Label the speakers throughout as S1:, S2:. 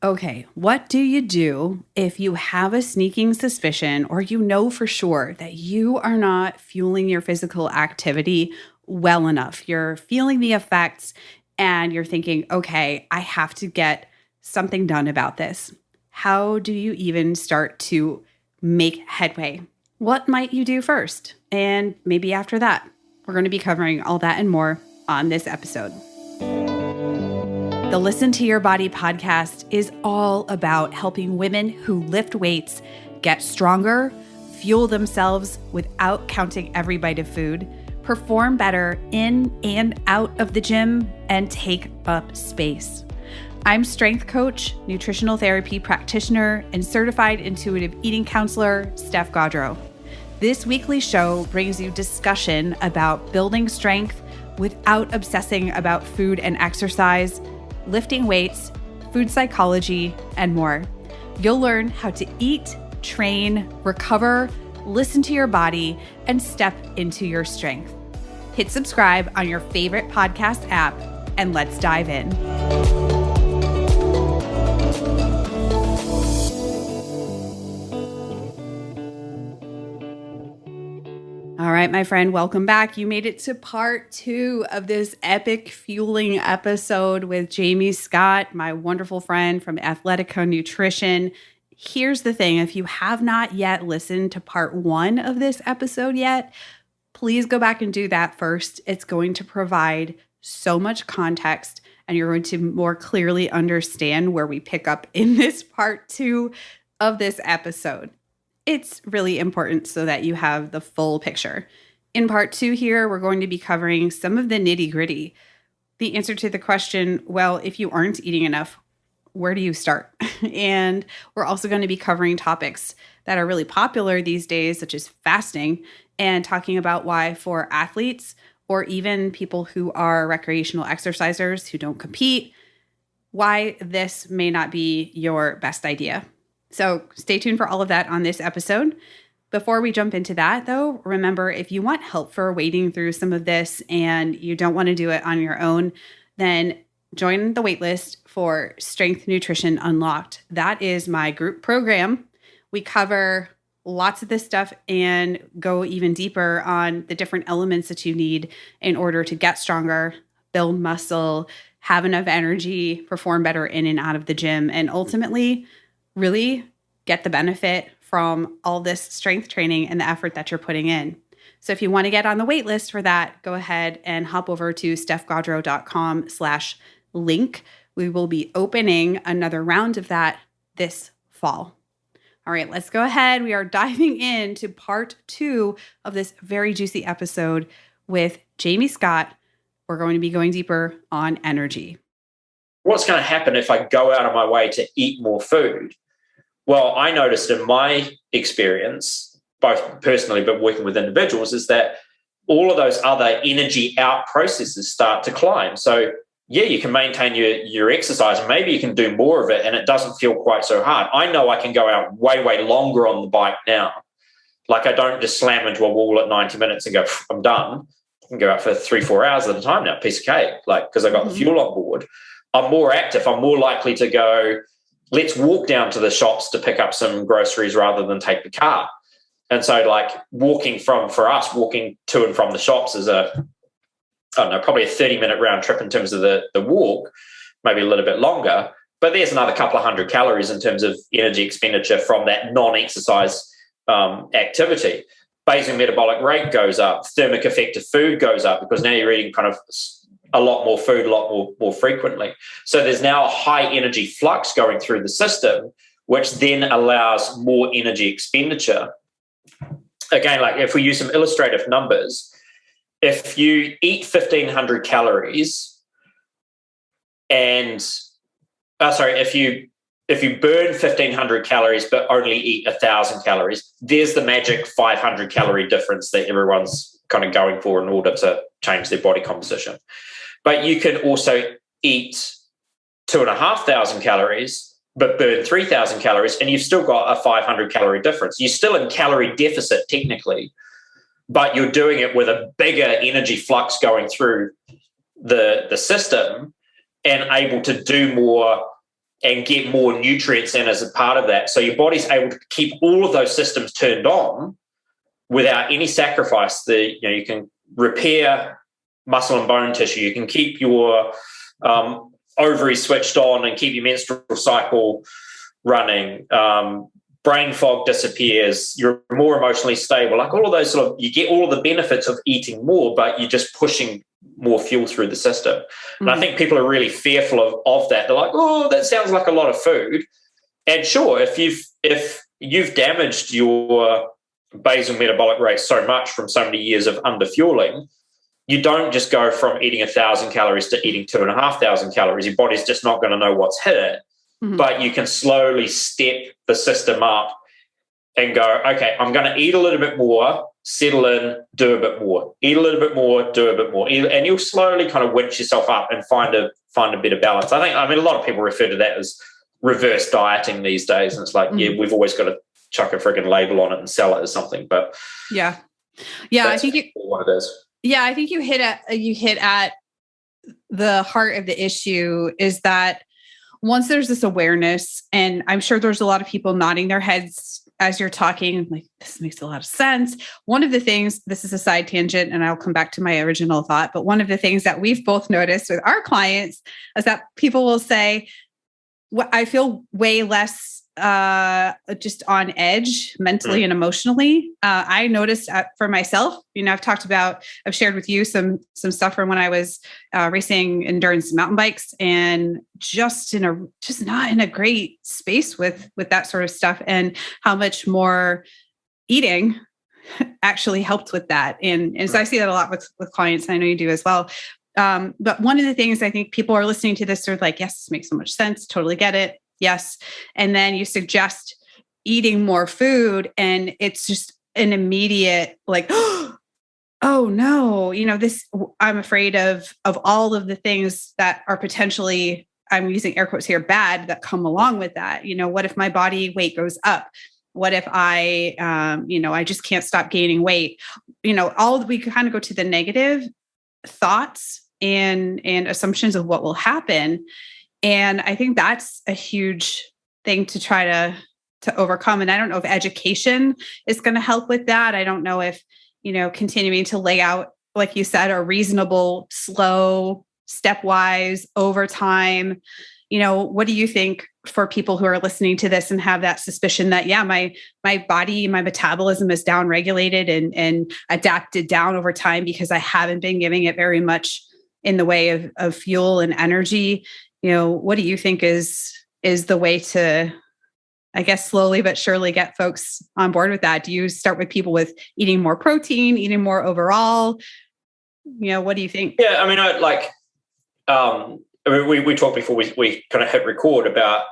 S1: Okay, what do you do if you have a sneaking suspicion or you know for sure that you are not fueling your physical activity well enough? You're feeling the effects and you're thinking, okay, I have to get something done about this. How do you even start to make headway? What might you do first? And maybe after that, we're going to be covering all that and more on this episode. The Listen to Your Body podcast is all about helping women who lift weights get stronger, fuel themselves without counting every bite of food, perform better in and out of the gym, and take up space. I'm strength coach, nutritional therapy practitioner, and certified intuitive eating counselor, Steph Gaudreau. This weekly show brings you discussion about building strength without obsessing about food and exercise, lifting weights, food psychology, and more. You'll learn how to eat, train, recover, listen to your body, and step into your strength. Hit subscribe on your favorite podcast app, and let's dive in. All right, my friend, welcome back. You made it to part 2 of this epic fueling episode with Jamie Scott, my wonderful friend from Athletica Nutrition. Here's the thing. If you have not yet listened to part 1 of this episode yet, please go back and do that first. It's going to provide so much context, and you're going to more clearly understand where we pick up in this part 2 of this episode. It's really important so that you have the full picture. In part 2 here, we're going to be covering some of the nitty-gritty. The answer to the question, well, if you aren't eating enough, where do you start? And we're also going to be covering topics that are really popular these days, such as fasting, and talking about why for athletes or even people who are recreational exercisers who don't compete, why this may not be your best idea. So stay tuned for all of that on this episode. Before we jump into that, though, remember, if you want help for wading through some of this and you don't want to do it on your own, then join the waitlist for Strength Nutrition Unlocked. That is my group program. We cover lots of this stuff and go even deeper on the different elements that you need in order to get stronger, build muscle, have enough energy, perform better in and out of the gym, and ultimately really get the benefit from all this strength training and the effort that you're putting in. So if you want to get on the wait list for that, go ahead and hop over to stephgaudreau.com/link. We will be opening another round of that this fall. All right, let's go ahead. We are diving into part 2 of this very juicy episode with Jamie Scott. We're going to be going deeper on energy.
S2: What's going to happen if I go out of my way to eat more food? Well, I noticed in my experience, both personally but working with individuals, is that all of those other energy out processes start to climb. So, yeah, you can maintain your exercise and maybe you can do more of it and it doesn't feel quite so hard. I know I can go out way, way longer on the bike now. Like I don't just slam into a wall at 90 minutes and go, I'm done. I can go out for 3-4 hours at a time now, piece of cake, like because I got the fuel on board. I'm more active. I'm more likely to go, let's walk down to the shops to pick up some groceries rather than take the car. And so like for us, walking to and from the shops is probably a 30-minute round trip in terms of the walk, maybe a little bit longer, but there's another couple of 100 calories in terms of energy expenditure from that non-exercise activity. Basal metabolic rate goes up, thermic effective food goes up because now you're eating kind of a lot more food, a lot more frequently. So there's now a high energy flux going through the system, which then allows more energy expenditure. Again, like if we use some illustrative numbers, if you eat 1,500 calories if you burn 1,500 calories but only eat 1,000 calories, there's the magic 500 calorie difference that everyone's kind of going for in order to change their body composition. But you can also eat 2,500 calories, but burn 3,000 calories, and you've still got a 500 calorie difference. You're still in calorie deficit technically, but you're doing it with a bigger energy flux going through the system and able to do more and get more nutrients in as a part of that. So your body's able to keep all of those systems turned on without any sacrifice. You can repair muscle and bone tissue. You can keep your ovaries switched on and keep your menstrual cycle running. Brain fog disappears. You're more emotionally stable. Like all of those you get all of the benefits of eating more, but you're just pushing more fuel through the system. Mm-hmm. And I think people are really fearful of that. They're like, oh, that sounds like a lot of food. And sure, if you've damaged your basal metabolic rate so much from so many years of underfueling, you don't just go from eating 1,000 calories to eating 2,500 calories. Your body's just not going to know what's hit it. Mm-hmm. But you can slowly step the system up and go, okay, I'm going to eat a little bit more, settle in, do a bit more, eat a little bit more, do a bit more. And you'll slowly kind of winch yourself up and find a better balance. I mean, a lot of people refer to that as reverse dieting these days. And it's like, yeah, we've always got to chuck a friggin' label on it and sell it as something. But
S1: yeah, I think
S2: what it is.
S1: Yeah, I think you hit at the heart of the issue is that once there's this awareness, and I'm sure there's a lot of people nodding their heads as you're talking, like, this makes a lot of sense. One of the things, this is a side tangent, and I'll come back to my original thought, but one of the things that we've both noticed with our clients is that people will say, I feel way less just on edge mentally and emotionally. I noticed for myself, I've shared with you some stuff from when I was racing endurance mountain bikes, and just not in a great space with that sort of stuff, and how much more eating actually helped with that. And so I see that a lot with clients. And I know you do as well. But one of the things I think people are listening to this, they're like, yes, this makes so much sense. Totally get it. Yes. And then you suggest eating more food, and it's just an immediate like, oh no, I'm afraid of all of the things that are potentially, I'm using air quotes here, bad, that come along with that. What if my body weight goes up? What if I just can't stop gaining weight? We kind of go to the negative thoughts and assumptions of what will happen. And I think that's a huge thing to try to overcome. And I don't know if education is going to help with that. I don't know if, continuing to lay out, like you said, a reasonable, slow, stepwise over time. What do you think for people who are listening to this and have that suspicion that, yeah, my body, my metabolism is down-regulated and adapted down over time because I haven't been giving it very much in the way of fuel and energy? What do you think is the way to, I guess, slowly but surely get folks on board with that? Do you start with people with eating more protein, eating more overall? What do you think?
S2: Yeah, I mean, we talked before we kind of hit record about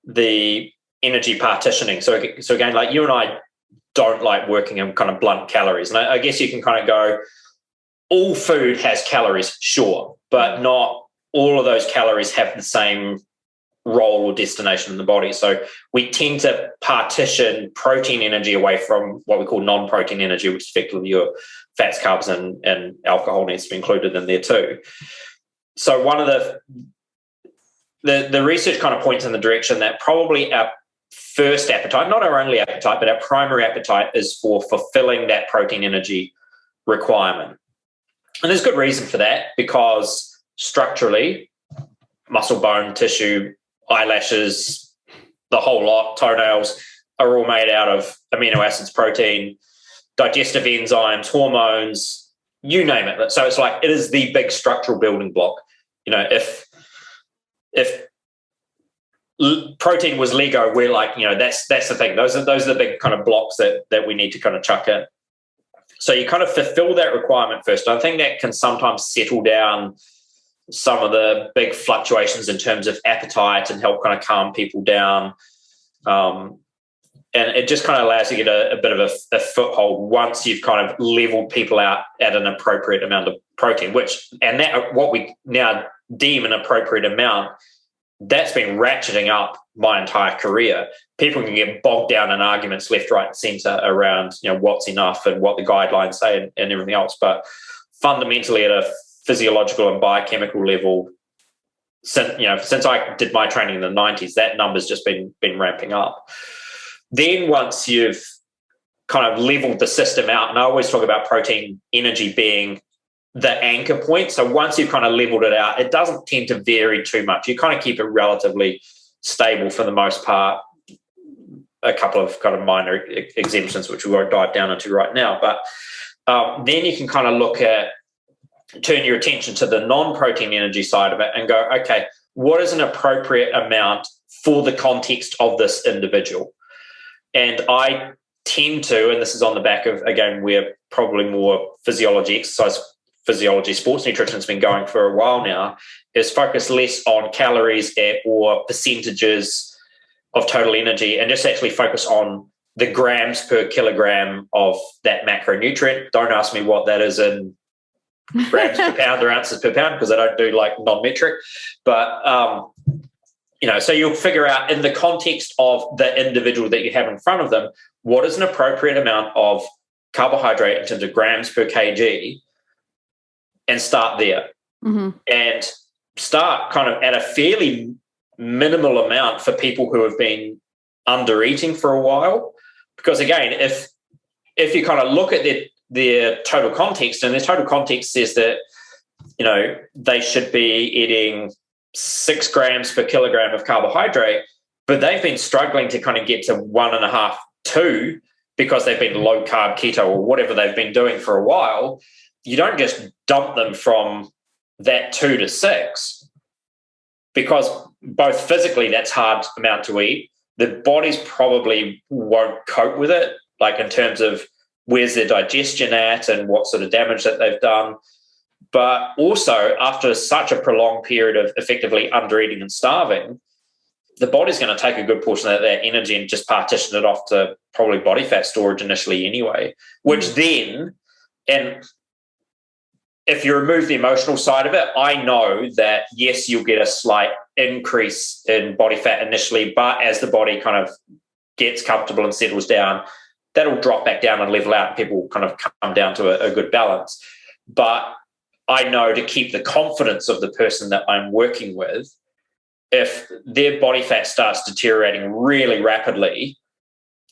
S2: the energy partitioning. So again, like you and I don't like working in kind of blunt calories. And I guess you can kind of go, all food has calories, sure, but not all of those calories have the same role or destination in the body. So we tend to partition protein energy away from what we call non-protein energy, which is effectively your fats, carbs, and alcohol needs to be included in there too. So one of the research kind of points in the direction that probably our first appetite, not our only appetite, but our primary appetite is for fulfilling that protein energy requirement. And there's good reason for that, because structurally, muscle, bone, tissue, eyelashes, the whole lot, toenails, are all made out of amino acids, protein, digestive enzymes, hormones, you name it. So it's like, it is the big structural building block. If protein was Lego, we're like, that's the thing. Those are the big kind of blocks that we need to kind of chuck in. So you kind of fulfill that requirement first. I think that can sometimes settle down some of the big fluctuations in terms of appetite and help kind of calm people down. And it just kind of allows you to get a bit of a foothold once you've kind of leveled people out at an appropriate amount of protein, and that what we now deem an appropriate amount, that's been ratcheting up my entire career. People can get bogged down in arguments left, right, and centre around what's enough and what the guidelines say and everything else. But fundamentally, at a physiological and biochemical level, since I did my training in the 90s, that number's just been ramping up. Then once you've kind of leveled the system out, and I always talk about protein energy being the anchor point. So once you've kind of leveled it out, it doesn't tend to vary too much. You kind of keep it relatively stable for the most part. A couple of kind of minor exemptions, which we won't dive down into right now. But then you can kind of turn your attention to the non-protein energy side of it and go, okay, what is an appropriate amount for the context of this individual? And I tend to, and this is on the back of, again, we're probably more exercise physiology, sports nutrition has been going for a while now, is focus less on calories or percentages of total energy and just actually focus on the grams per kilogram of that macronutrient. Don't ask me what that is in grams per pound or ounces per pound, because I don't do like non-metric. But, so you'll figure out in the context of the individual that you have in front of them, what is an appropriate amount of carbohydrate in terms of grams per kg, and start there. And start kind of at a fairly minimal amount for people who have been under eating for a while. Because again, if you kind of look at their total context, and their total context says that, they should be eating 6 grams per kilogram of carbohydrate, but they've been struggling to kind of get to 1.5, 2, because they've been low carb, keto, or whatever they've been doing for a while. You don't just dump them from that 2 to 6, because both physically that's hard amount to eat. The bodies probably won't cope with it, like in terms of where's their digestion at and what sort of damage that they've done. But also, after such a prolonged period of effectively under-eating and starving, the body's going to take a good portion of that energy and just partition it off to probably body fat storage initially anyway, which then, and if you remove the emotional side of it, I know that, yes, you'll get a slight increase in body fat initially, but as the body kind of gets comfortable and settles down, that'll drop back down and level out, and people kind of come down to a good balance. But I know to keep the confidence of the person that I'm working with, if their body fat starts deteriorating really rapidly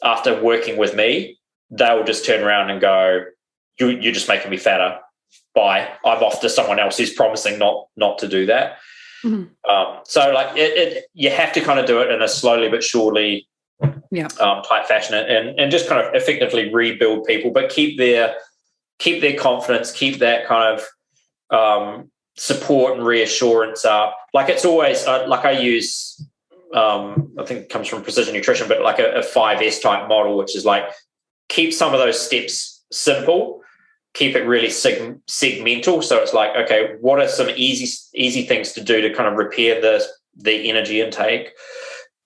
S2: after working with me, they'll just turn around and go, you're just making me fatter. Bye. I'm off to someone else who's promising not to do that. So like you have to kind of do it in a slowly but surely type fashion, and just kind of effectively rebuild people, but keep their confidence, keep that kind of support and reassurance up. Like it's always like I use, I think it comes from precision nutrition, but like a 5S type model, which is like keep some of those steps simple, keep it really segmental. So it's like, okay, what are some easy things to do to kind of repair the energy intake?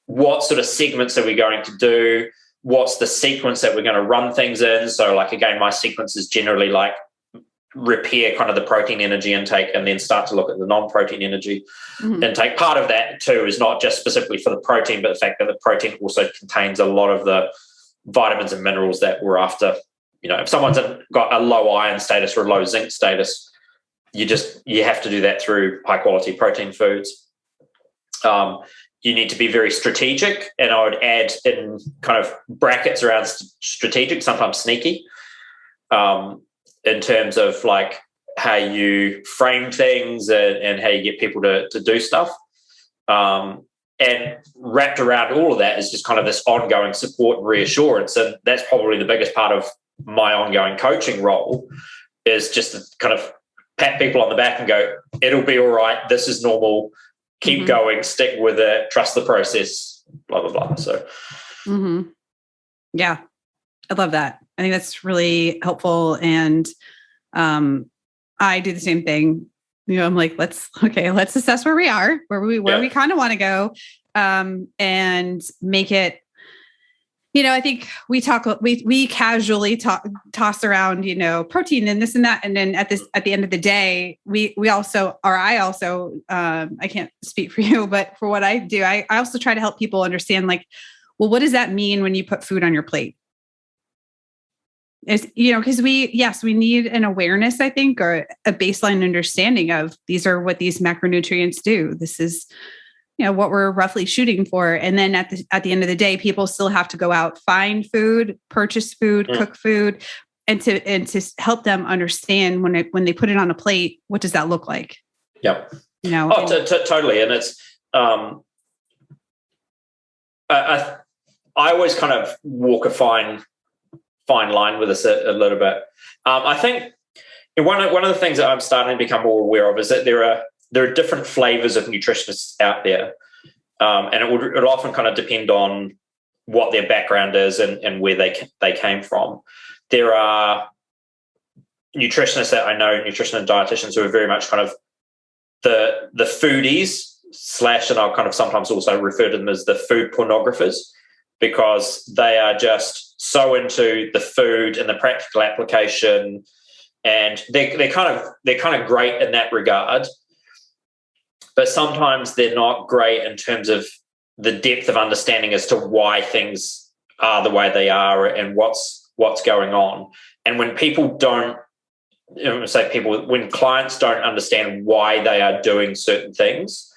S2: What sort of segments are we going to do? What's the sequence that we're going to run things in? So like, again, my sequence is generally like repair kind of the protein energy intake and then start to look at the non-protein energy intake. Part of that too is not just specifically for the protein, but the fact that the protein also contains a lot of the vitamins and minerals that we're after. If someone's got a low iron status or a low zinc status, you have to do that through high quality protein foods. You need to be very strategic, and I would add in kind of brackets around strategic, sometimes sneaky, in terms of like how you frame things and how you get people to do stuff. And wrapped around all of that is just kind of this ongoing support and reassurance. And that's probably the biggest part of my ongoing coaching role, is just to kind of pat people on the back and go, it'll be all right. This is normal. Keep going, stick with it, trust the process, blah, blah, blah. So,
S1: yeah, I love that. I think that's really helpful. And I do the same thing. I'm like, let's assess where we are, where we kind of want to go, and make it, I think we casually toss around, protein and this and that. And then at the end of the day, I can't speak for you, but for what I do, I also try to help people understand, like, well, what does that mean when you put food on your plate? Is, because we need an awareness, I think, or a baseline understanding of these are what these macronutrients do. This is, what we're roughly shooting for. And then at the end of the day, people still have to go out, find food, purchase food, cook food, and to help them understand when they put it on a plate, what does that look like?
S2: Yep. Totally. And it's, I always kind of walk a fine line with this a little bit. I think one of the things that I'm starting to become more aware of is that there are different flavors of nutritionists out there, and it often kind of depend on what their background is and where they came from. There are nutritionists that I know, nutrition and dietitians, who are very much kind of the foodies / and I'll kind of sometimes also refer to them as the food pornographers, because they are just so into the food and the practical application, and they're kind of great in that regard. But sometimes they're not great in terms of the depth of understanding as to why things are the way they are and what's going on. And when when clients don't understand why they are doing certain things,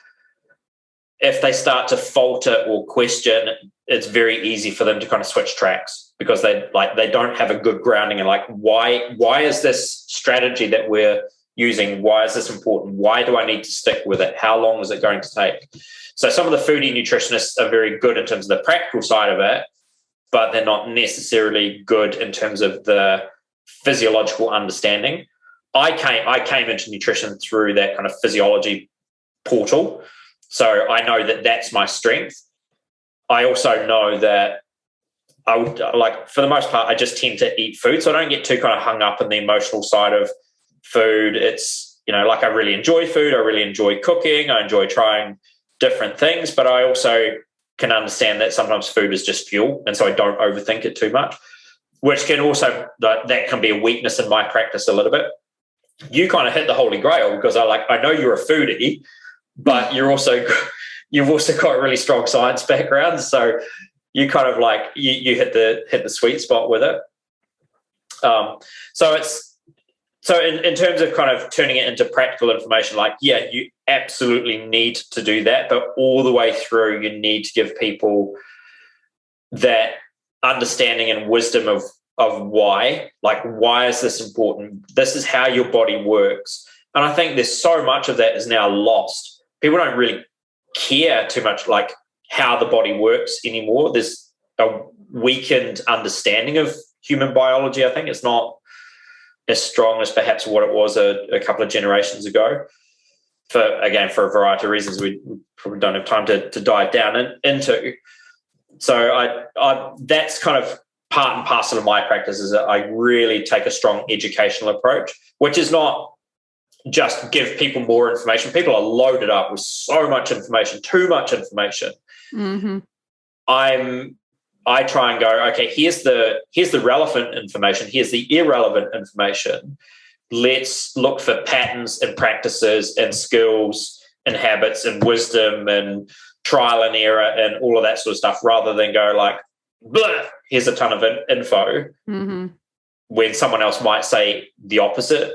S2: if they start to falter or question, it's very easy for them to kind of switch tracks, because they don't have a good grounding in why is this strategy that we're using, why is this important, why do I need to stick with it, how long is it going to take? So some of the foodie nutritionists are very good in terms of the practical side of it, but they're not necessarily good in terms of the physiological understanding. I came into nutrition through that kind of physiology portal, so I know that that's my strength. I also know that for the most part, I just tend to eat food, so I don't get too kind of hung up in the emotional side of food. It's, I really enjoy food. I really enjoy cooking. I enjoy trying different things, but I also can understand that sometimes food is just fuel, and so I don't overthink it too much, which can also, that can be a weakness in my practice a little bit. You kind of hit the holy grail, because I know you're a foodie, but you've also got a really strong science background, so you kind of you hit the sweet spot with it. So in terms of kind of turning it into practical information, you absolutely need to do that, but all the way through, you need to give people that understanding and wisdom of why. Why is this important? This is how your body works. And I think there's so much of that is now lost. People don't really care too much how the body works anymore. There's a weakened understanding of human biology. I think it's not as strong as perhaps what it was a couple of generations ago. For a variety of reasons we probably don't have time to dive down into. So I that's kind of part and parcel of my practice, is that I really take a strong educational approach, which is not just give people more information. People are loaded up with so much information, too much information.
S1: Mm-hmm.
S2: I try and go, okay, here's the relevant information, here's the irrelevant information. Let's look for patterns and practices and skills and habits and wisdom and trial and error and all of that sort of stuff, rather than go blah, here's a ton of info,
S1: mm-hmm.
S2: when someone else might say the opposite.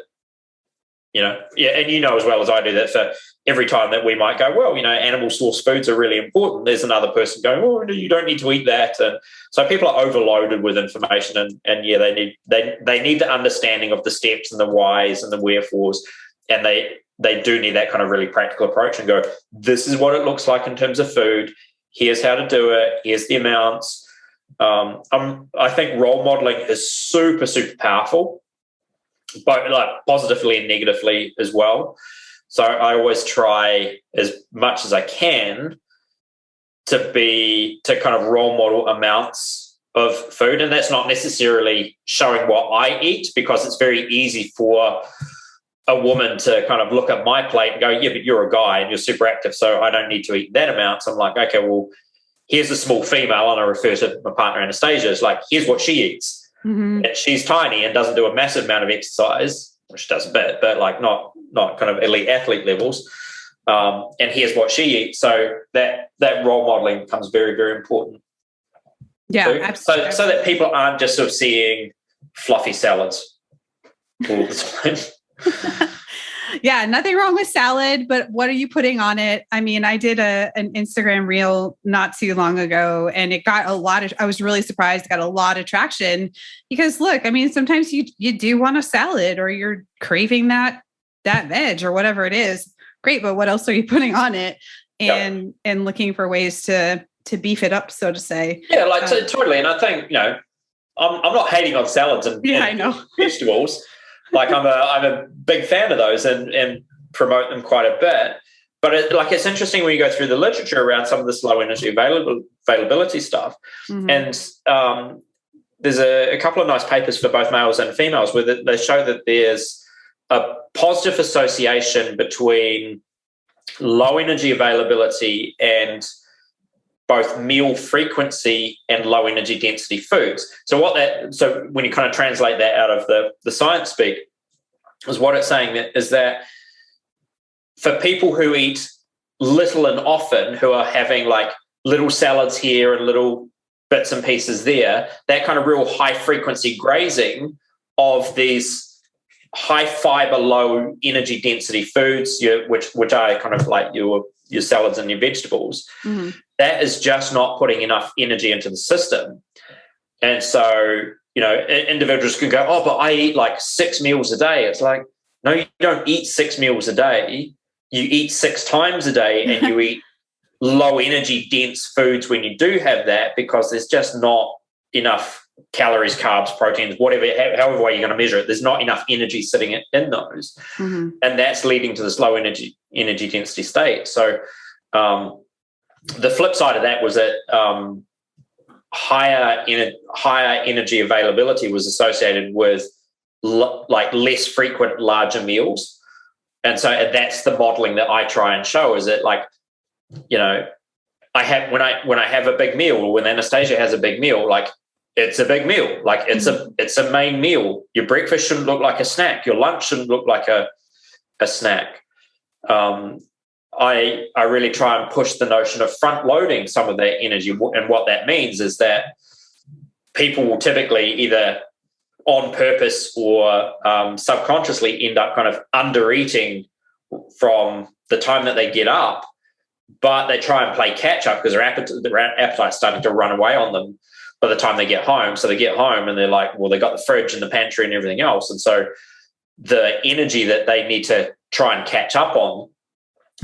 S2: And as well as I do that, for every time that we might go, well, animal source foods are really important, there's another person going, oh, you don't need to eat that. And so people are overloaded with information, and they need the understanding of the steps and the whys and the wherefores, and they do need that kind of really practical approach and go, this is what it looks like in terms of food, here's how to do it, here's the amounts. I think role modeling is super, super powerful, but positively and negatively as well. So I always try as much as I can to kind of role model amounts of food. And that's not necessarily showing what I eat, because it's very easy for a woman to kind of look at my plate and go, yeah, but you're a guy and you're super active, so I don't need to eat that amount. So I'm like, okay, well, here's a small female, and I refer to my partner Anastasia as here's what she eats.
S1: Mm-hmm.
S2: And she's tiny and doesn't do a massive amount of exercise, which does a bit, but not kind of elite athlete levels. And here's what she eats. So that role modeling becomes very, very important.
S1: Yeah,
S2: too.
S1: absolutely.
S2: So that people aren't just sort of seeing fluffy salads all the time.
S1: Yeah, nothing wrong with salad, but what are you putting on it? I mean, I did an Instagram reel not too long ago, and it got I was really surprised, it got a lot of traction because look, I mean, sometimes you do want a salad or you're craving that veg or whatever it is. Great, but what else are you putting on it? And looking for ways to beef it up, so to say.
S2: Yeah, like totally. And I think, I'm not hating on salads and
S1: I know.
S2: vegetables. Like I'm a big fan of those and promote them quite a bit. But it's interesting when you go through the literature around some of this low energy availability stuff.
S1: Mm-hmm.
S2: And there's a couple of nice papers for both males and females where they show that there's a positive association between low energy availability and both meal frequency and low energy density foods. So when you kind of translate that out of the science speak, is what it's saying is that for people who eat little and often, who are having like little salads here and little bits and pieces there, that kind of real high frequency grazing of these high fiber, low energy density foods, which are kind of like your salads and your vegetables,
S1: mm-hmm.
S2: that is just not putting enough energy into the system. And so, individuals can go, oh, but I eat like 6 meals a day. It's like, no, you don't eat 6 meals a day. You eat 6 times a day and you eat low energy dense foods when you do have that, because there's just not enough calories, carbs, proteins, whatever, however way you're going to measure it. There's not enough energy sitting in those.
S1: Mm-hmm.
S2: And that's leading to this low energy density state. So the flip side of that was that higher energy availability was associated with less frequent, larger meals. And so that's the modeling that I try and show, is that I have when I have a big meal, or when Anastasia has a big meal, like it's a big meal, like it's a main meal. Your breakfast shouldn't look like a snack. Your lunch shouldn't look like a snack. I really try and push the notion of front loading some of that energy, and what that means is that people will typically either on purpose or subconsciously end up kind of under eating from the time that they get up, but they try and play catch up because their appetite's starting to run away on them by the time they get home. So they get home and they're like, well, they got the fridge and the pantry and everything else. And so the energy that they need to try and catch up on,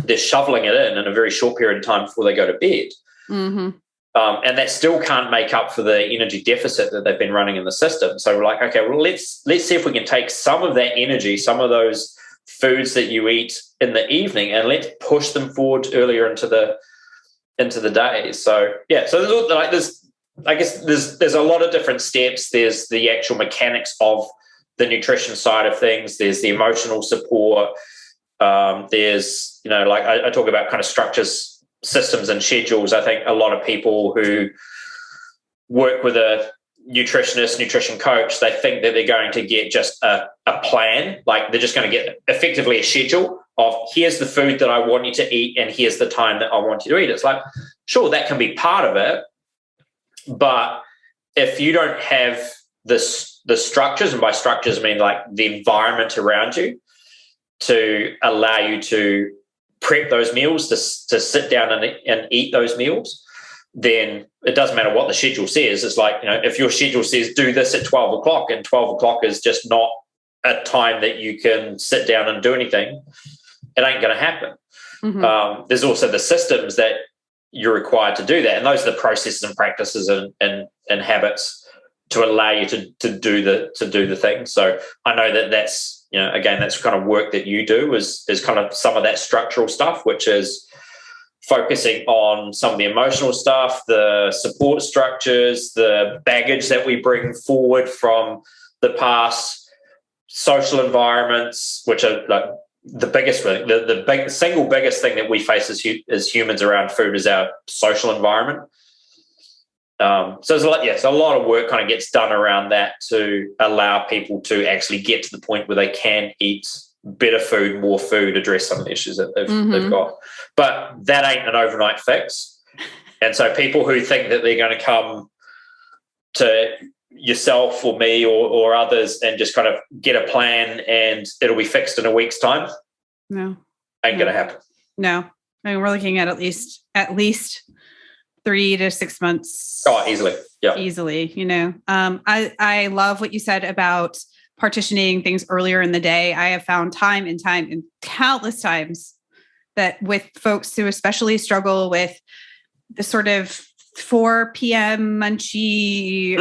S2: they're shoveling it in a very short period of time before they go to bed.
S1: Mm-hmm.
S2: And that still can't make up for the energy deficit that they've been running in the system. So we're like, okay, well, let's see if we can take some of that energy, some of those foods that you eat in the evening, and let's push them forward earlier into the day. So yeah, so there's a lot of different steps. There's the actual mechanics of the nutrition side of things. There's the emotional support. There's I talk about kind of structures, systems, and schedules. I think a lot of people who work with a nutritionist, nutrition coach, they think that they're going to get just a plan, like they're just going to get effectively a schedule of here's the food that I want you to eat and here's the time that I want you to eat. It's like, sure, that can be part of it, but if you don't have the structures, and by structures I mean like the environment around you to allow you to prep those meals, to sit down and eat those meals, then it doesn't matter what the schedule says. It's like, if your schedule says do this at 12 o'clock and 12 o'clock is just not a time that you can sit down and do anything, it ain't going to happen. Mm-hmm. There's also the systems that you're required to do that. And those are the processes and practices and habits to allow you to do the thing. So I know that's, again, that's kind of work that you do is kind of some of that structural stuff, which is focusing on some of the emotional stuff, the support structures, the baggage that we bring forward from the past, social environments, which are like the biggest thing. The single biggest thing that we face as humans around food is our social environment. So there's a lot of work kind of gets done around that to allow people to actually get to the point where they can eat better food, more food, address some of the issues that they've got. But that ain't an overnight fix. And so people who think that they're going to come to yourself or me or others and just kind of get a plan and it'll be fixed in a week's time.
S1: No.
S2: Ain't going to happen.
S1: No. I mean, we're looking at least 3 to 6 months.
S2: Oh, easily. Yeah.
S1: Easily, I love what you said about partitioning things earlier in the day. I have found time and countless times that with folks who especially struggle with the sort of 4 p.m. munchy,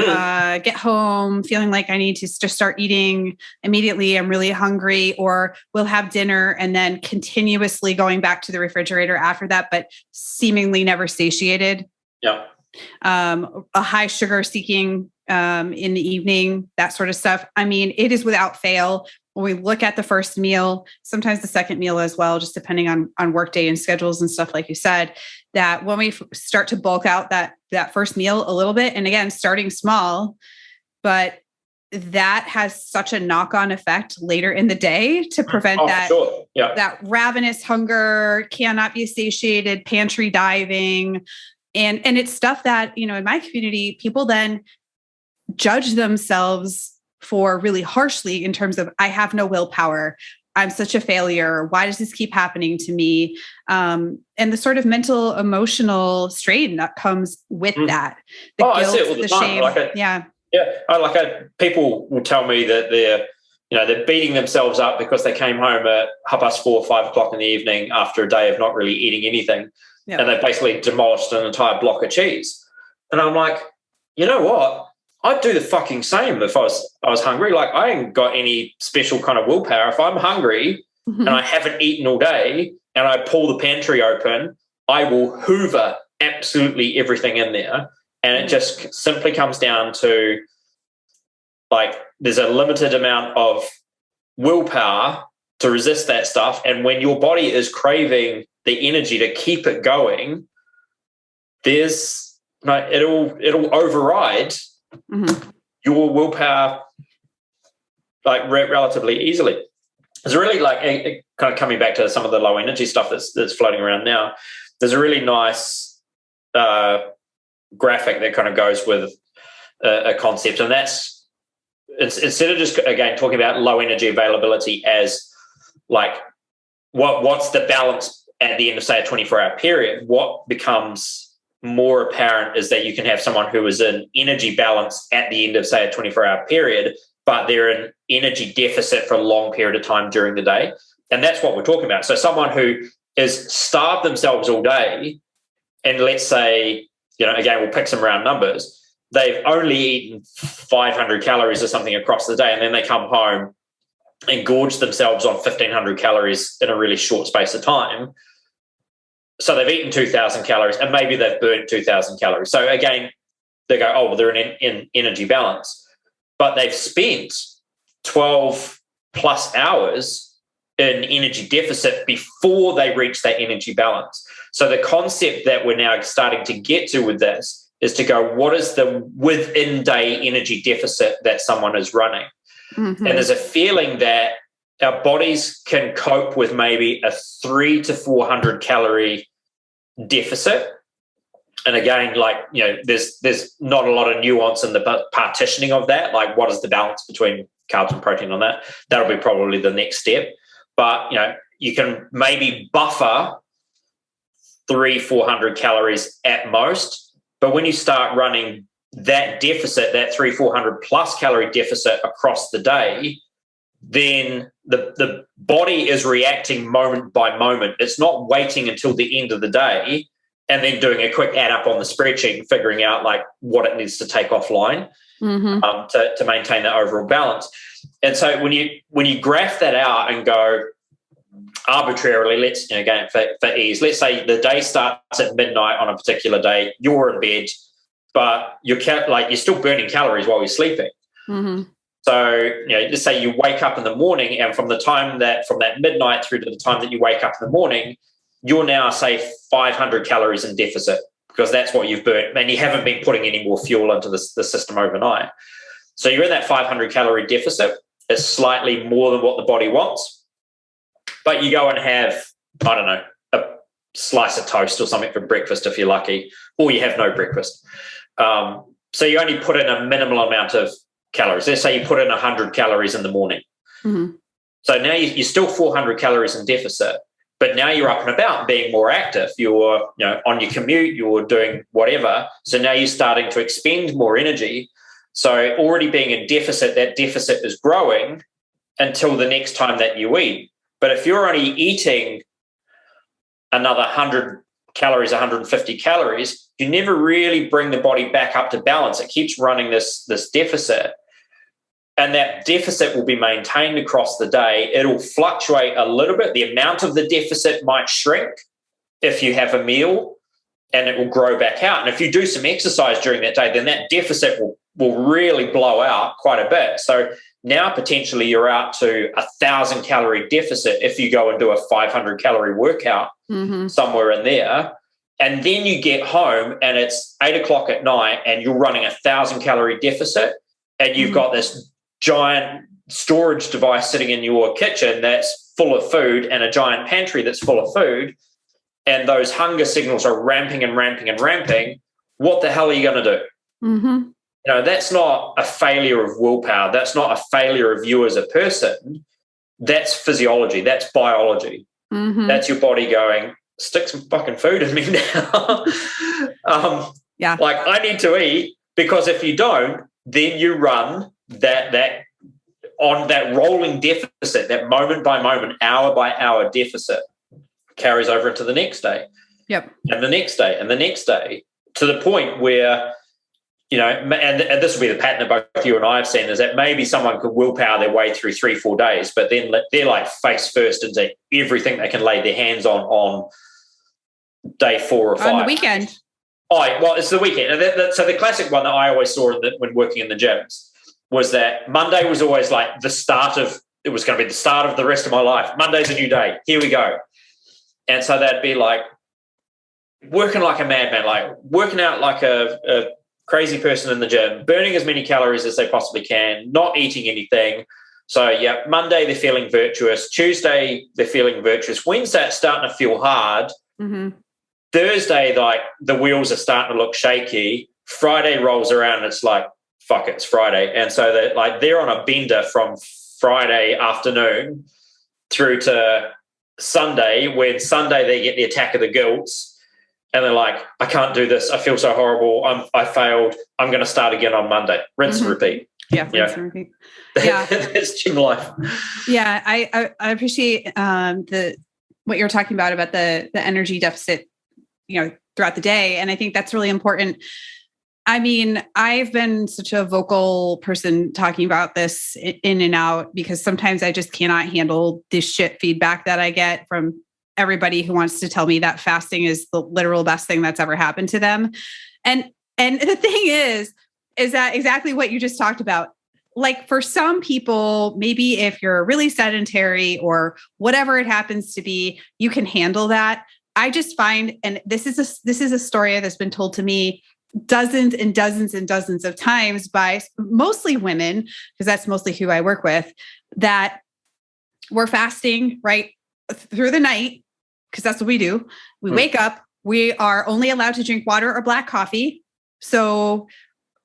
S1: get home feeling like I need to just start eating immediately. I'm really hungry, or we'll have dinner and then continuously going back to the refrigerator after that, but seemingly never satiated.
S2: Yeah.
S1: A high sugar seeking in the evening, that sort of stuff. I mean, it is without fail. When we look at the first meal, sometimes the second meal as well, just depending on work day and schedules and stuff, like you said, that when we start to bulk out that first meal a little bit, and again, starting small, but that has such a knock-on effect later in the day to prevent that ravenous hunger, cannot be satiated, pantry diving. And it's stuff that, in my community, people then judge themselves for really harshly in terms of, I have no willpower. I'm such a failure. Why does this keep happening to me? And the sort of mental, emotional strain that comes with that. The guilt,
S2: I see it all the time.
S1: shame.
S2: People will tell me that they're beating themselves up because they came home at 4:30, 5 o'clock in the evening after a day of not really eating anything. Yep. And they basically demolished an entire block of cheese. And I'm like, you know what? I'd do the fucking same if I was hungry. Like, I ain't got any special kind of willpower. If I'm hungry and I haven't eaten all day and I pull the pantry open, I will hoover absolutely everything in there. And it just simply comes down to, like, there's a limited amount of willpower to resist that stuff. And when your body is craving the energy to keep it going, it'll override your willpower, like, relatively easily. It's really like kind of coming back to some of the low energy stuff that's floating around now. There's a really nice graphic that kind of goes with a concept, and that's, instead of just, again, talking about low energy availability as like what's the balance at the end of, say, a 24-hour period, what becomes more apparent is that you can have someone who is in energy balance at the end of, say, a 24-hour period, but they're in energy deficit for a long period of time during the day. And that's what we're talking about. So someone who is starved themselves all day, and let's say, again, we'll pick some round numbers, they've only eaten 500 calories or something across the day, and then they come home and gorge themselves on 1,500 calories in a really short space of time. So they've eaten 2,000 calories and maybe they've burnt 2,000 calories. So again, they go, oh, well, they're in energy balance. But they've spent 12 plus hours in energy deficit before they reach that energy balance. So the concept that we're now starting to get to with this is to go, what is the within-day energy deficit that someone is running? And there's a feeling that our bodies can cope with maybe a 300 to 400 calorie deficit. And again, there's not a lot of nuance in the partitioning of that. Like, what is the balance between carbs and protein on that? That'll be probably the next step. But, you can maybe buffer 300-400 calories at most. But when you start running that deficit, that 300-400 plus calorie deficit across the day, then the body is reacting moment by moment. It's not waiting until the end of the day and then doing a quick add up on the spreadsheet and figuring out like what it needs to take offline to maintain the overall balance. And so when you graph that out and go arbitrarily, let's, again, for ease, let's say the day starts at midnight on a particular day, you're in bed, but you're still burning calories while you're sleeping. So, let's say you wake up in the morning, and from that midnight through to the time that you wake up in the morning, you're now, say, 500 calories in deficit, because that's what you've burnt, and you haven't been putting any more fuel into the system overnight. So you're in that 500 calorie deficit. It's slightly more than what the body wants, but you go and have, I don't know, a slice of toast or something for breakfast if you're lucky, or you have no breakfast. So you only put in a minimal amount of calories. Let's say you put in 100 calories in the morning.
S1: Mm-hmm.
S2: So now you're still 400 calories in deficit, but now you're up and about being more active. You're on your commute, you're doing whatever. So now you're starting to expend more energy. So already being in deficit, that deficit is growing until the next time that you eat. But if you're only eating another 100 calories, 150 calories, you never really bring the body back up to balance. It keeps running this deficit. And that deficit will be maintained across the day. It'll fluctuate a little bit. The amount of the deficit might shrink if you have a meal, and it will grow back out. And if you do some exercise during that day, then that deficit will really blow out quite a bit. So now potentially you're out to 1,000 calorie deficit if you go and do a 500 calorie workout somewhere in there. And then you get home and it's 8 o'clock at night and you're running 1,000 calorie deficit, and you've got this giant storage device sitting in your kitchen that's full of food, and a giant pantry that's full of food, and those hunger signals are ramping and ramping and ramping. What the hell are you going to do?
S1: Mm-hmm.
S2: That's not a failure of willpower. That's not a failure of you as a person. That's physiology. That's biology.
S1: Mm-hmm.
S2: That's your body going, stick some fucking food in me now. Like, I need to eat, because if you don't, then you run that on that rolling deficit, that moment by moment, hour by hour deficit carries over into the next day.
S1: Yep.
S2: And the next day and the next day, to the point where, and this will be the pattern that both you and I have seen, is that maybe someone could willpower their way through 3-4 days, but then they're like face first into everything they can lay their hands on day 4 or 5.
S1: On the weekend.
S2: Oh, well, it's the weekend. And so the classic one that I always saw when working in the gyms was that Monday was always like it was going to be the start of the rest of my life. Monday's a new day. Here we go. And so they'd be like working like a madman, like working out like a crazy person in the gym, burning as many calories as they possibly can, not eating anything. So, yeah, Monday they're feeling virtuous. Tuesday they're feeling virtuous. Wednesday it's starting to feel hard.
S1: Mm-hmm.
S2: Thursday, like the wheels are starting to look shaky. Friday rolls around and it's like, fuck, it's Friday. And so they're on a bender from Friday afternoon through to Sunday, when Sunday they get the attack of the guilts and they're like, I can't do this. I feel so horrible. I failed. I'm going to start again on Monday. Rinse and repeat.
S1: Yeah, rinse and repeat. Yeah.
S2: That's gym life.
S1: Yeah, I appreciate what you're talking about the energy deficit, throughout the day. And I think that's really important. I mean, I've been such a vocal person talking about this in and out, because sometimes I just cannot handle this shit feedback that I get from everybody who wants to tell me that fasting is the literal best thing that's ever happened to them. And the thing is that exactly what you just talked about. Like, for some people, maybe if you're really sedentary or whatever it happens to be, you can handle that. I just find, and this is a story that's been told to me dozens and dozens and dozens of times by mostly women, because that's mostly who I work with, that we're fasting right through the night, because that's what we do. We wake up, we are only allowed to drink water or black coffee. So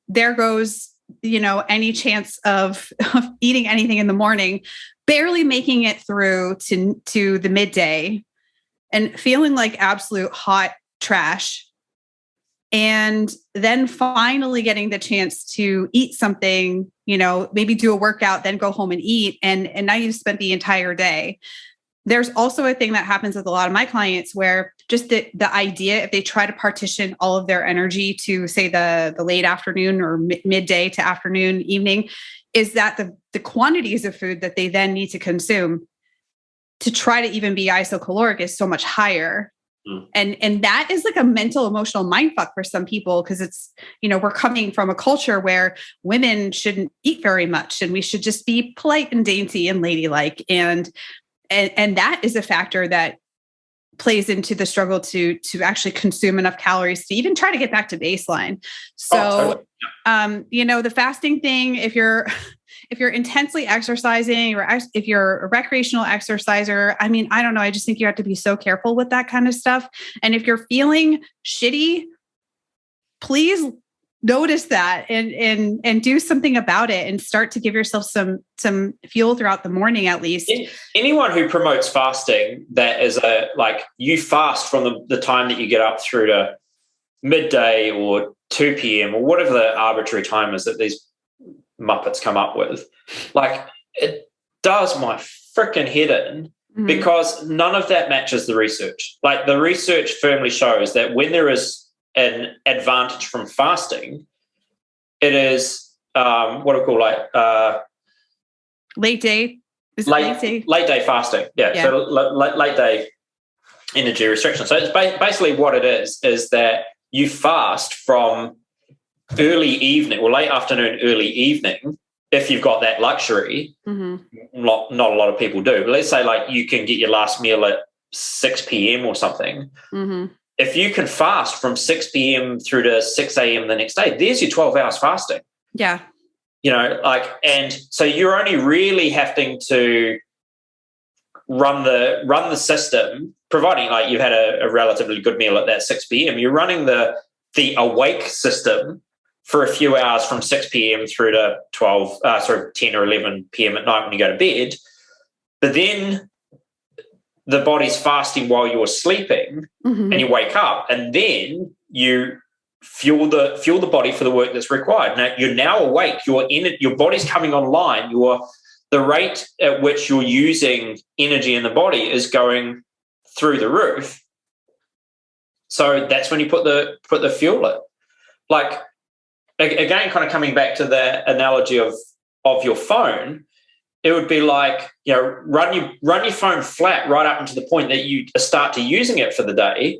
S1: there goes, any chance of eating anything in the morning, barely making it through to the midday and feeling like absolute hot trash. And then finally getting the chance to eat something, maybe do a workout, then go home and eat. And now you've spent the entire day. There's also a thing that happens with a lot of my clients where just the idea, if they try to partition all of their energy to, say, the late afternoon or midday to afternoon, evening, is that the quantities of food that they then need to consume to try to even be isocaloric is so much higher. And that is like a mental, emotional mindfuck for some people, because it's, we're coming from a culture where women shouldn't eat very much and we should just be polite and dainty and ladylike. And that is a factor that plays into the struggle to actually consume enough calories to even try to get back to baseline. So, totally. The fasting thing, if you're intensely exercising or if you're a recreational exerciser, I mean, I don't know. I just think you have to be so careful with that kind of stuff. And if you're feeling shitty, please notice that and do something about it and start to give yourself some fuel throughout the morning at least.
S2: Anyone who promotes fasting, that is you fast from the time that you get up through to midday or 2 p.m. or whatever the arbitrary time is that these Muppets come up with, it does my freaking head in, because none of that matches the research. The research firmly shows that when there is an advantage from fasting, it is what do we call
S1: late day?
S2: Late day fasting. Yeah. So late day energy restriction. So it's basically what it is that you fast from early evening or late afternoon, early evening, if you've got that luxury. Not a lot of people do. But let's say you can get your last meal at 6 p.m. or something. If you can fast from 6 p.m. through to 6 a.m. the next day, there's your 12 hours fasting.
S1: Yeah.
S2: And so you're only really having to run the system, providing you've had a relatively good meal at that 6 p.m. You're running the awake system for a few hours from 6 p.m. through to 10 or 11 p.m. at night when you go to bed. But then the body's fasting while you're sleeping, and you wake up, and then you fuel the body for the work that's required. Now you're now awake. Your body's coming online. The rate at which you're using energy in the body is going through the roof. So that's when you put the fuel in. Again, kind of coming back to the analogy of your phone, it would be run your phone flat right up until the point that you start to using it for the day,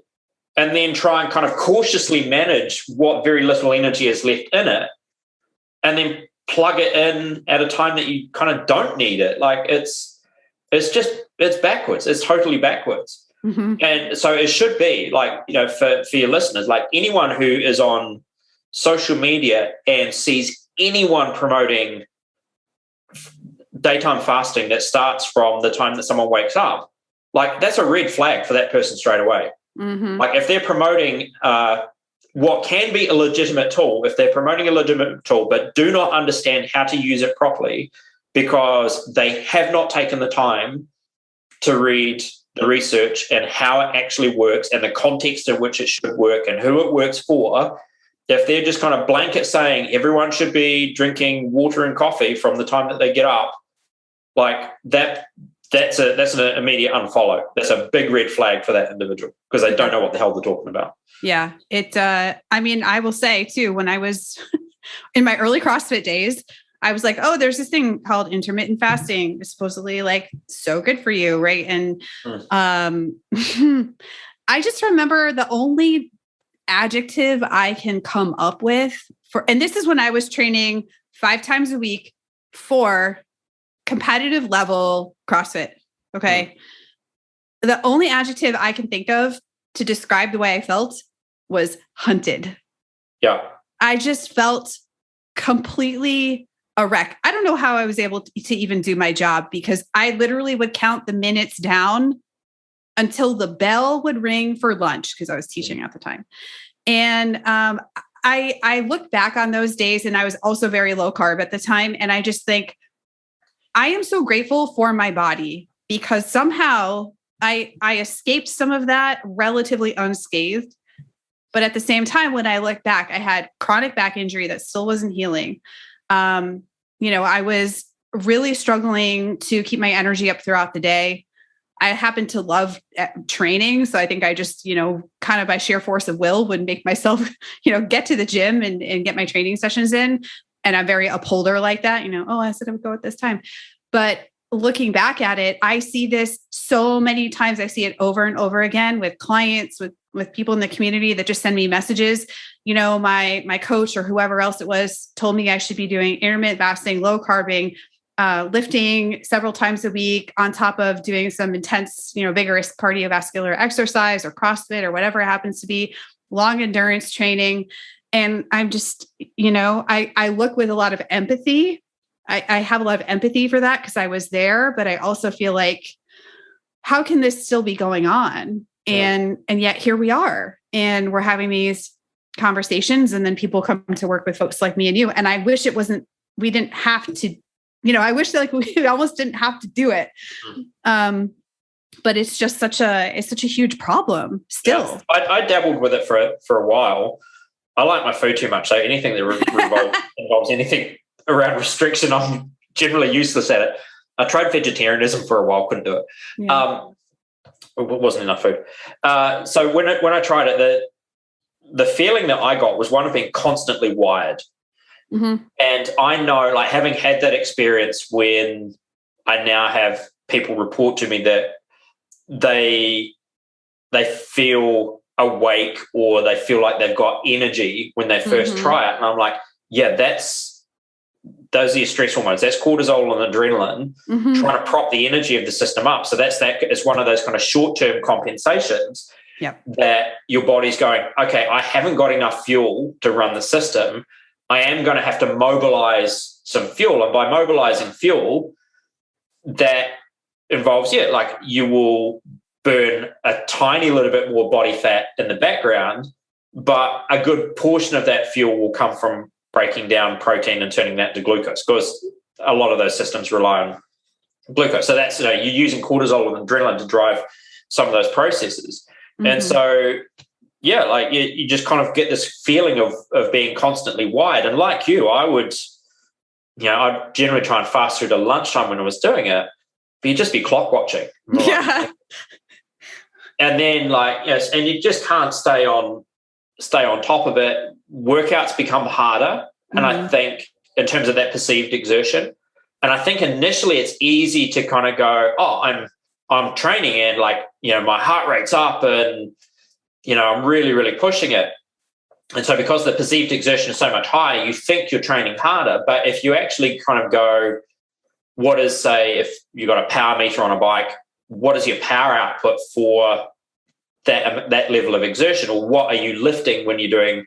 S2: and then try and kind of cautiously manage what very little energy is left in it, and then plug it in at a time that you kind of don't need it. It's backwards. It's totally backwards. And so it should be for your listeners, anyone who is on social media and sees anyone promoting daytime fasting that starts from the time that someone wakes up, that's a red flag for that person straight away. If they're promoting what can be a legitimate tool, but do not understand how to use it properly because they have not taken the time to read the research and how it actually works and the context in which it should work and who it works for, if they're just kind of blanket saying everyone should be drinking water and coffee from the time that they get up, that's an immediate unfollow. That's a big red flag for that individual because they don't know what the hell they're talking about.
S1: Yeah. I will say too, when I was in my early CrossFit days, I was like, oh, there's this thing called intermittent fasting. It's supposedly so good for you. Right. And I just remember the only adjective I can come up with and this is when I was training 5 times a week for competitive level CrossFit. Okay. The only adjective I can think of to describe the way I felt was hunted.
S2: Yeah.
S1: I just felt completely a wreck. I don't know how I was able to even do my job because I literally would count the minutes down until the bell would ring for lunch because I was teaching at the time. And I look back on those days, and I was also very low carb at the time. And I just think I am so grateful for my body because somehow I escaped some of that relatively unscathed. But at the same time, when I look back, I had chronic back injury that still wasn't healing. I was really struggling to keep my energy up throughout the day. I happen to love training. So I think I just, kind of by sheer force of will would make myself, get to the gym and get my training sessions in. And I'm very upholder like that, I said I would go at this time. But looking back at it, I see this so many times. I see it over and over again with clients, with people in the community that just send me messages. My coach or whoever else it was told me I should be doing intermittent fasting, low carbing, lifting several times a week on top of doing some intense, vigorous cardiovascular exercise or CrossFit or whatever it happens to be, long endurance training. And I'm just, I look with a lot of empathy. I have a lot of empathy for that because I was there, but I also feel like, how can this still be going on? And yet here we are, and we're having these conversations. And then people come to work with folks like me and you. And I wish we didn't have to, I wish that we almost didn't have to do it. But it's just such a huge problem still.
S2: Yeah, I dabbled with it for a while. I like my food too much. So anything that involves anything around restriction, I'm generally useless at it. I tried vegetarianism for a while, couldn't do it. Yeah. It wasn't enough food. So when I tried it, the feeling that I got was one of being constantly wired. Mm-hmm. And I know, like, having had that experience when I now have people report to me that they feel awake or they feel like they've got energy when they first try it. And I'm like, yeah, those are your stress hormones. That's cortisol and adrenaline trying to prop the energy of the system up. So it's one of those kind of short-term compensations that your body's going, okay, I haven't got enough fuel to run the system. I am going to have to mobilize some fuel. And by mobilizing fuel, that involves, like, you will burn a tiny little bit more body fat in the background, but a good portion of that fuel will come from breaking down protein and turning that to glucose, because a lot of those systems rely on glucose. So that's, you're using cortisol and adrenaline to drive some of those processes. And so, like, you just kind of get this feeling of being constantly wired. And like you, I'd generally try and fast through to lunchtime when I was doing it, but you'd just be clock watching. Yeah. And then, and you just can't stay on top of it. Workouts become harder. And I think in terms of that perceived exertion, and I think initially it's easy to kind of go, oh, I'm training and, like, my heart rate's up and, I'm really, really pushing it. And so because the perceived exertion is so much higher, you think you're training harder. But if you actually kind of go, what is, say, if you've got a power meter on a bike, what is your power output for that level of exertion? Or what are you lifting when you're doing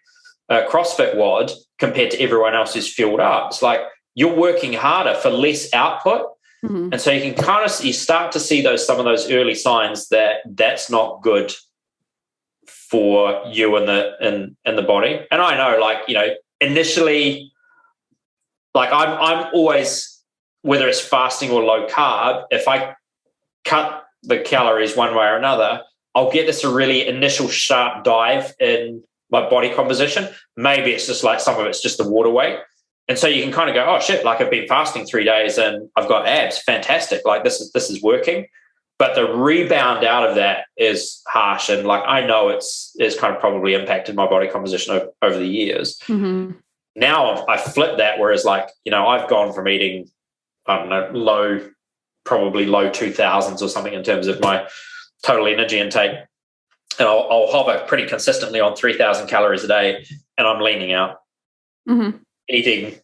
S2: a CrossFit WOD compared to everyone else who's fueled up? It's like you're working harder for less output. And so you can you start to see some of those early signs that that's not good for you and the body. And I know, initially, like, I'm always, whether it's fasting or low carb, if I cut the calories one way or another, I'll get this really initial sharp dive in my body composition. Maybe it's just like some of it's just the water weight. And so you can kind of go, oh shit, like, I've been fasting 3 days and I've got abs. Fantastic. Like, this is working. But the rebound out of that is harsh. And, like, I know it's kind of probably impacted my body composition over the years. Now I flipped that, whereas, like, I've gone from eating, I don't know, probably low 2000s or something in terms of my total energy intake. And I'll hover pretty consistently on 3,000 calories a day, and I'm leaning out, eating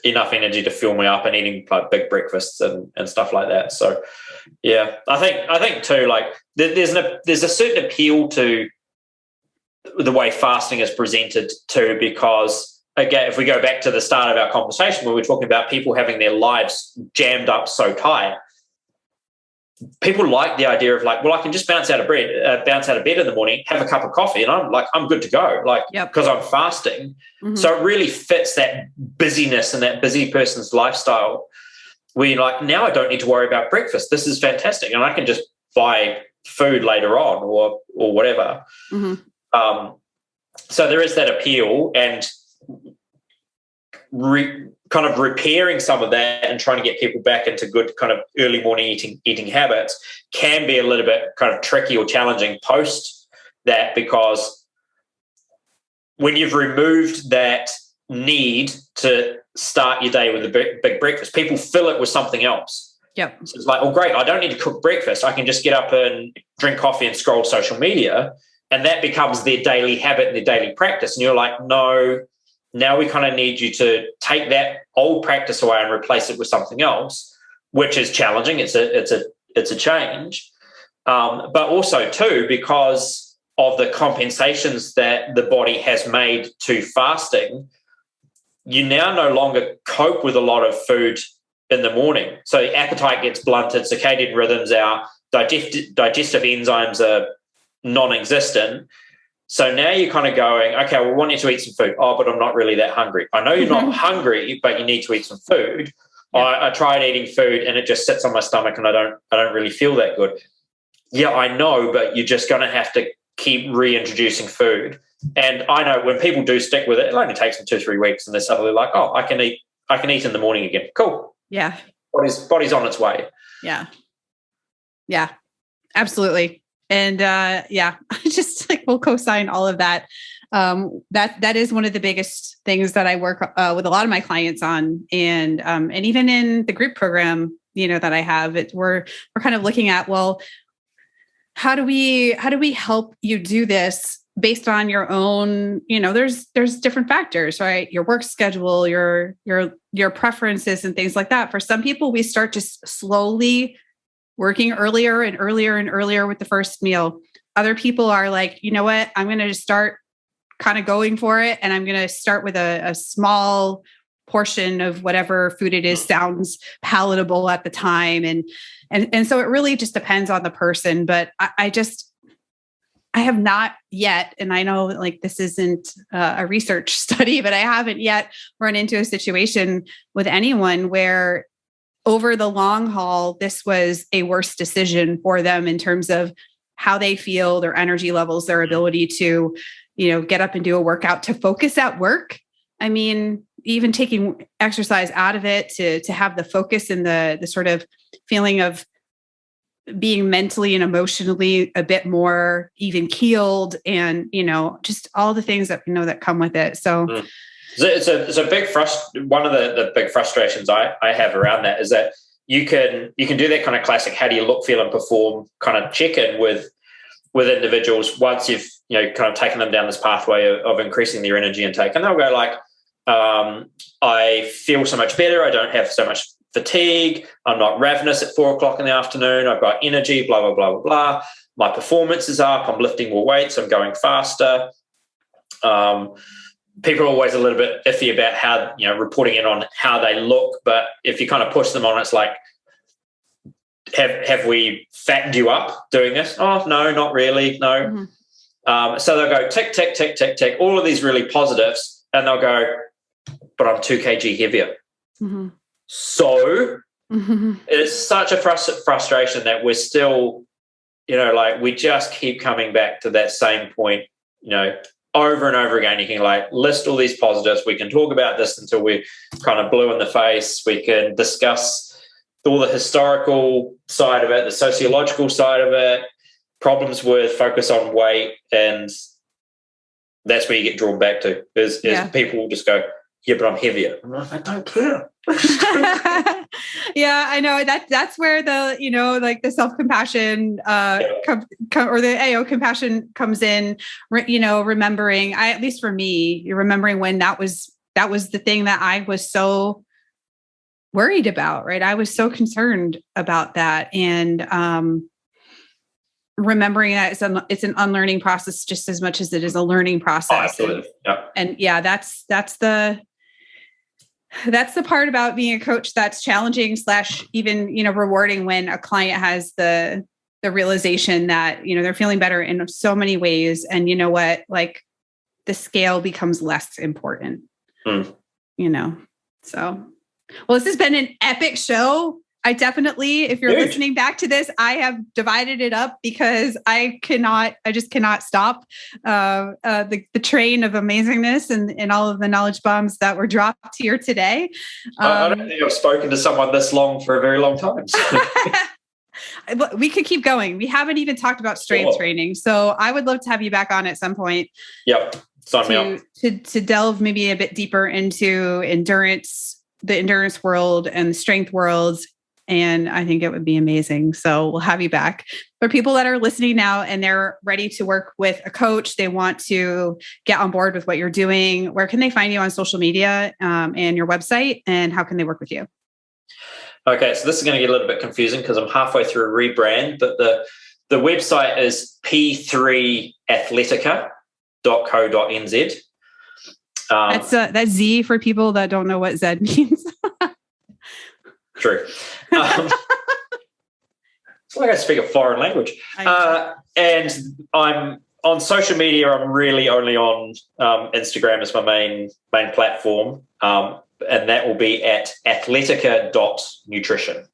S2: enough energy to fuel me up and eating, like, big breakfasts and stuff like that. So, yeah, I think too, like, there's a certain appeal to the way fasting is presented too, because, again, if we go back to the start of our conversation where we're talking about people having their lives jammed up so tight, people like the idea of, like, well, I can just bounce out of bed in the morning, have a cup of coffee, and I'm good to go, like, because I'm fasting. So it really fits that busyness and that busy person's lifestyle where you're like, now I don't need to worry about breakfast. This is fantastic. And I can just buy food later on or whatever. So there is that appeal, and kind of repairing some of that and trying to get people back into good kind of early morning eating habits can be a little bit kind of tricky or challenging post that, because when you've removed that need to start your day with a big breakfast, people fill it with something else. So it's like, oh, great, I don't need to cook breakfast. I can just get up and drink coffee and scroll social media. And that becomes their daily habit and their daily practice. And you're like, no, now we kind of need you to take that old practice away and replace it with something else, which is challenging. It's a change. But also too, because of the compensations that the body has made to fasting, you now no longer cope with a lot of food in the morning. So the appetite gets blunted, circadian rhythms, our digestive enzymes are non-existent. So now you're kind of going, okay, we want you to eat some food. Oh, but I'm not really that hungry. I know you're not hungry, but you need to eat some food. Yeah. I tried eating food and it just sits on my stomach and I don't really feel that good. Yeah, I know, but you're just going to have to keep reintroducing food. And I know when people do stick with it, it only takes them 2-3 weeks and they're suddenly like, oh, I can eat in the morning again. Cool.
S1: Yeah.
S2: Body's on its way.
S1: Yeah. Yeah, absolutely. And yeah, just like we'll co-sign all of that. That is one of the biggest things that I work with a lot of my clients on, and even in the group program, that I have, we're kind of looking at, well, how do we help you do this based on your own, there's different factors, right? Your work schedule, your preferences and things like that. For some people, we start just slowly working earlier and earlier and earlier with the first meal. Other people are like, you know what, I'm going to just start kind of going for it. And I'm going to start with a small portion of whatever food it is sounds palatable at the time. And so it really just depends on the person. But I have not yet, and I know like this isn't a research study, but I haven't yet run into a situation with anyone where over the long haul, this was a worse decision for them in terms of how they feel, their energy levels, their ability to, get up and do a workout, to focus at work. I mean, even taking exercise out of it to have the focus and the sort of feeling of being mentally and emotionally a bit more even keeled, and, just all the things that, that come with it. So
S2: it's a big one of the big frustrations I have around that is that you can do that kind of classic, how do you look, feel and perform kind of check-in with individuals once you've, kind of taken them down this pathway of increasing their energy intake. And they'll go like, I feel so much better. I don't have so much fatigue. I'm not ravenous at 4:00 in the afternoon. I've got energy, blah, blah, blah, blah, blah. My performance is up. I'm lifting more weights. I'm going faster. People are always a little bit iffy about how, reporting in on how they look. But if you kind of push them on, it's like, have we fattened you up doing this? Oh, no, not really. No. Mm-hmm. So they'll go tick, tick, tick, tick, tick, all of these really positives. And they'll go, but I'm 2 kg heavier. Mm-hmm. So it's such a frustration that we're still, we just keep coming back to that same point, over and over again. You can list all these positives. We can talk about this until we're kind of blue in the face. We can discuss all the historical side of it, the sociological side of it, problems with focus on weight. And that's where you get drawn back to is people will just go, yeah, but I'm heavier. I'm like, I don't care.
S1: Yeah, I know that's where the, the self-compassion or the AO compassion comes in, remembering, at least for me, you're remembering when that was the thing that I was so worried about, right? I was so concerned about that. And, remembering that it's an unlearning process just as much as it is a learning process. Oh,
S2: absolutely.
S1: And that's the part about being a coach that's challenging / even, rewarding when a client has the realization that, they're feeling better in so many ways. And you know what, like the scale becomes less important, so, well, this has been an epic show. I definitely, if you're listening back to this, I have divided it up because I just cannot stop the train of amazingness and all of the knowledge bombs that were dropped here today.
S2: I don't think I've spoken to someone this long for a very long time.
S1: We could keep going. We haven't even talked about strength training. So I would love to have you back on at some point.
S2: Yep. Sign me up.
S1: To delve maybe a bit deeper into the endurance world and the strength worlds. And I think it would be amazing. So we'll have you back. For people that are listening now and they're ready to work with a coach, they want to get on board with what you're doing, where can they find you on social media and your website, and how can they work with you?
S2: Okay, so this is going to get a little bit confusing because I'm halfway through a rebrand, but the website is p3athletica.co.nz.
S1: That's Z for people that don't know what Z means.
S2: True. It's like I speak a foreign language. And I'm on social media, I'm really only on Instagram as my main platform. And that will be at athletica.nutrition.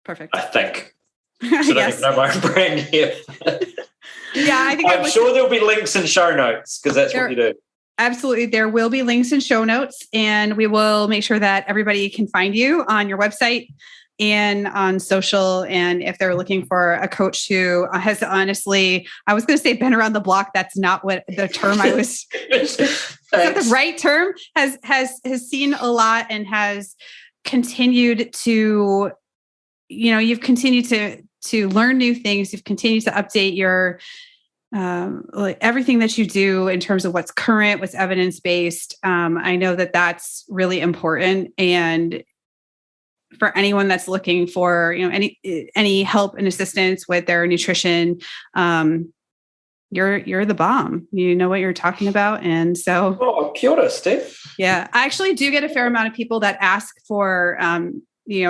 S1: Perfect.
S2: I think. So I don't even know my own brand here.
S1: Yeah, I think
S2: I'm sure there'll be links in show notes because that's what we do.
S1: Absolutely. There will be links in show notes, and we will make sure that everybody can find you on your website and on social. And if they're looking for a coach who has honestly, I was going to say been around the block. That's not what the term I was, is that the right term, has seen a lot and has continued to, you've continued to learn new things. You've continued to update your, like everything that you do in terms of what's current, what's evidence-based. I know that that's really important. And for anyone that's looking for, any help and assistance with their nutrition, you're the bomb. You know what you're talking about. And so,
S2: kia ora, Steph.
S1: Yeah, I actually do get a fair amount of people that ask for,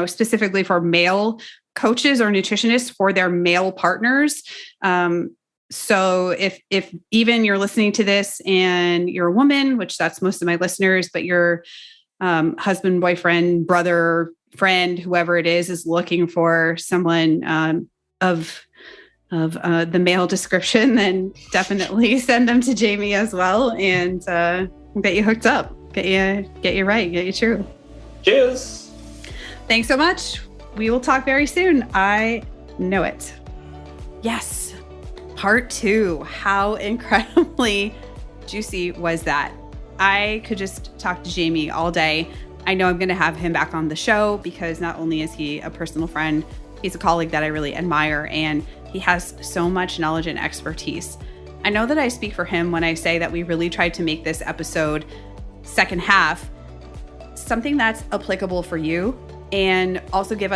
S1: specifically for male coaches or nutritionists for their male partners. So if even you're listening to this and you're a woman, which that's most of my listeners, but your husband, boyfriend, brother, friend, whoever it is looking for someone of the male description, then definitely send them to Jamie as well, and get you hooked up, get you right, get you true.
S2: Cheers.
S1: Thanks so much. We will talk very soon. I know it. Yes. Part 2. How incredibly juicy was that? I could just talk to Jamie all day. I know I'm going to have him back on the show because not only is he a personal friend, he's a colleague that I really admire, and he has so much knowledge and expertise. I know that I speak for him when I say that we really tried to make this episode, second half, something that's applicable for you, and also give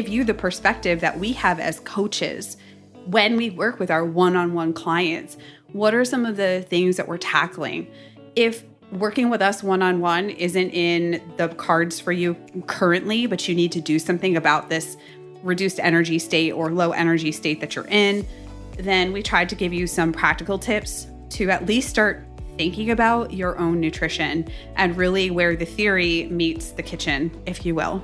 S1: you the perspective that we have as coaches when we work with our one-on-one clients. What are some of the things that we're tackling? If working with us one-on-one isn't in the cards for you currently, but you need to do something about this reduced energy state or low energy state that you're in, then we tried to give you some practical tips to at least start thinking about your own nutrition and really where the theory meets the kitchen, if you will.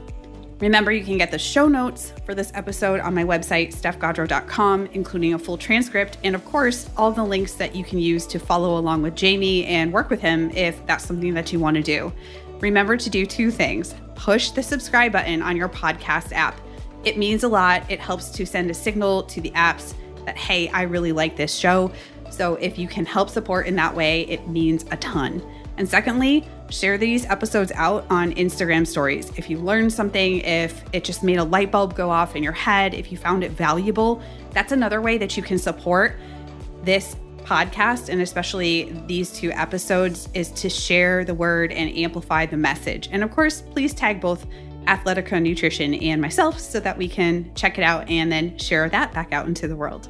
S1: Remember, you can get the show notes for this episode on my website, stephgaudreau.com, including a full transcript, and of course, all the links that you can use to follow along with Jamie and work with him if that's something that you want to do. Remember to do 2 things. Push the subscribe button on your podcast app. It means a lot. It helps to send a signal to the apps that, hey, I really like this show. So if you can help support in that way, it means a ton. And secondly, share these episodes out on Instagram stories. If you learned something, if it just made a light bulb go off in your head, if you found it valuable, that's another way that you can support this podcast, and especially these 2 episodes, is to share the word and amplify the message. And of course, please tag both Athletica Nutrition and myself so that we can check it out and then share that back out into the world.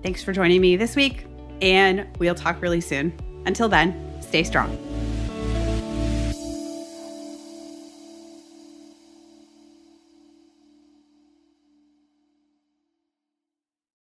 S1: Thanks for joining me this week, and we'll talk really soon. Until then, stay strong.